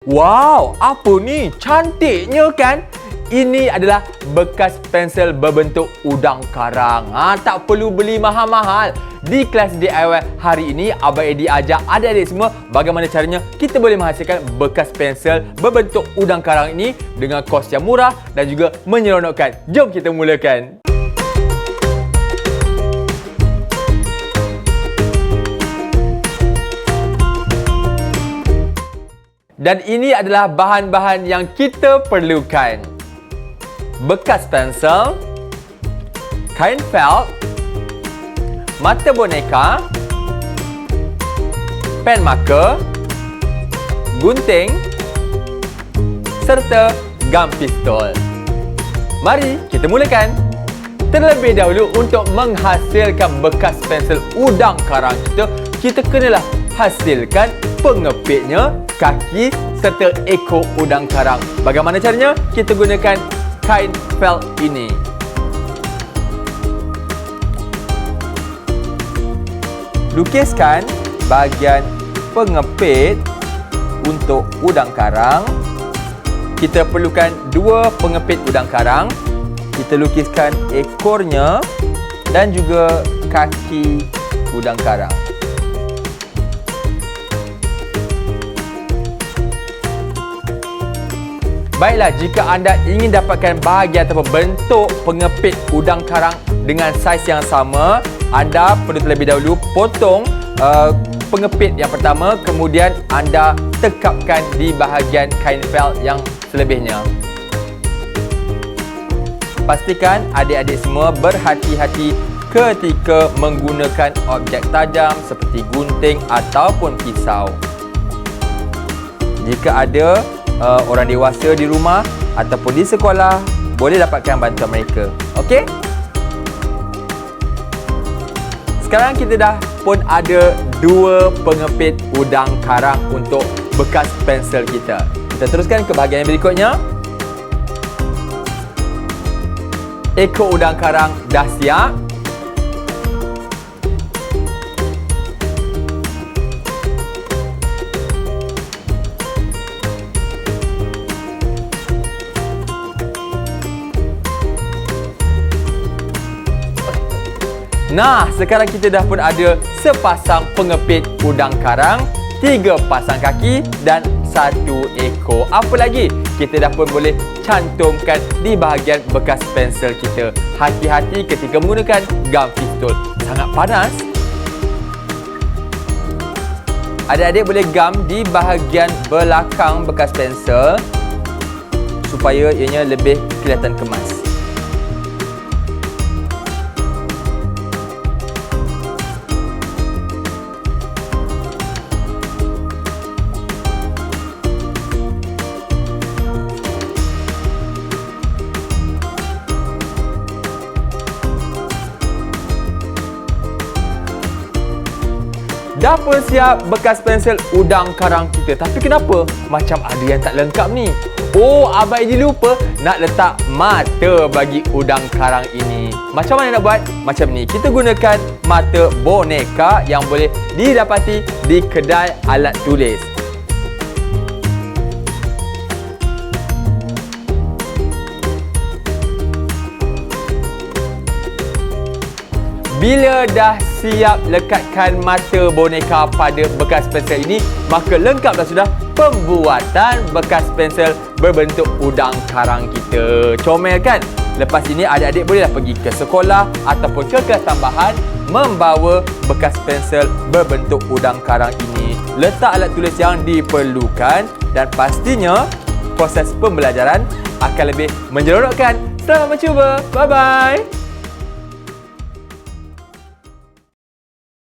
Wow, apa ni? Cantiknya kan? Ini adalah bekas pensel berbentuk udang karang. Tak perlu beli mahal-mahal. Di kelas DIY hari ini, Abang Addy ajak adik-adik semua bagaimana caranya kita boleh menghasilkan bekas pensel berbentuk udang karang ini dengan kos yang murah dan juga menyeronokkan. Jom kita mulakan. Dan ini adalah bahan-bahan yang kita perlukan. Bekas pensel, kain felt, mata boneka, pen marker, gunting, serta gam pistol. Mari kita mulakan. Terlebih dahulu untuk menghasilkan bekas pensel udang karang kita kenalah hasilkan pengepitnya, kaki serta ekor udang karang. Bagaimana caranya? Kita gunakan kain felt ini. Lukiskan bahagian pengepit untuk udang karang. Kita perlukan 2 pengepit udang karang. Kita lukiskan ekornya dan juga kaki udang karang. Baiklah, jika anda ingin dapatkan bahagian ataupun bentuk pengepit udang karang dengan saiz yang sama, anda perlu terlebih dahulu potong pengepit yang pertama, kemudian anda tekapkan di bahagian kain felt yang selebihnya. Pastikan adik-adik semua berhati-hati ketika menggunakan objek tajam seperti gunting ataupun pisau. Jika ada orang dewasa di rumah ataupun di sekolah, boleh dapatkan bantuan mereka. Okey? Sekarang kita dah pun ada 2 pengepit udang karang untuk bekas pensel kita. Kita teruskan ke bahagian yang berikutnya. Ekor udang karang dah siap. Nah, sekarang kita dah pun ada sepasang pengepit udang karang, 3 pasang kaki dan 1 ekor. Apa lagi? Kita dah pun boleh cantumkan di bahagian bekas pensel kita. Hati-hati ketika menggunakan gam pistol. Sangat panas. Adik-adik boleh gam di bahagian belakang bekas pensel supaya ianya lebih kelihatan kemas. Dah pun siap bekas pensel udang karang kita. Tapi kenapa macam ada yang tak lengkap ni? Oh, Abang Addy lupa nak letak mata bagi udang karang ini. Macam mana nak buat? Macam ni. Kita gunakan mata boneka yang boleh didapati di kedai alat tulis. Bila dah siap lekatkan mata boneka pada bekas pensel ini, maka lengkaplah sudah pembuatan bekas pensel berbentuk udang karang kita. Comel kan? Lepas ini adik-adik bolehlah pergi ke sekolah ataupun ke kelas tambahan membawa bekas pensel berbentuk udang karang ini. Letak alat tulis yang diperlukan dan pastinya proses pembelajaran akan lebih menyeronokkan. Selamat mencuba. Bye-bye.